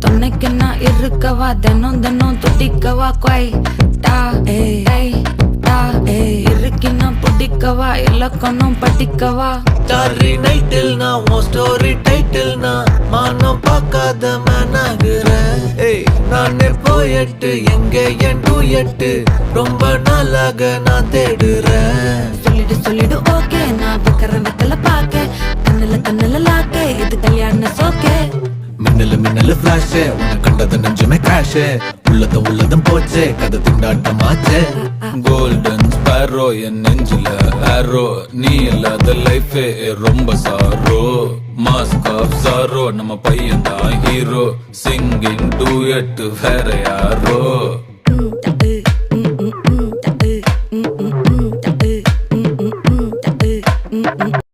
துணைக்கு நான் இருக்கவா தினம் தினம் துடிக்கவா குவைட்டா இருக்கினா பிடிக்கவா இலக்கணம் படிக்கவா ஸ்டாரி நைட்டில் நான் உன் ஸ்டோரி டைட்டில் நான் மானம் பார்க்காத மேன் ஆகுறேன். நானே போயிட்டு எங்க என் டூயட்டு ரொம்ப நாளாக நான் தேடுறேன். சொல்லிடு ஓகே நான் வைக்கிற வெத்தல பாக்க கண்ணுல லாக்கே இது கல்யாண சோக்கே. மின்னலு ஃபிளாஷ் உன்னை கண்டது நெஞ்சுமே கிராஷ் உள்ளதும் போச்சே கதை திண்டாட்டமாச்சே. கோல்டன் ஸ்பேரோ என் நெஞ்சில ஆரோ நீ இல்லாத லைஃப் ரொம்ப சாரோ. மாஸ்க் ஆஃப் சாரோ நம்ம பையன் தான் ஹீரோ சிங்கிங் டூயட் வேற யாரோ.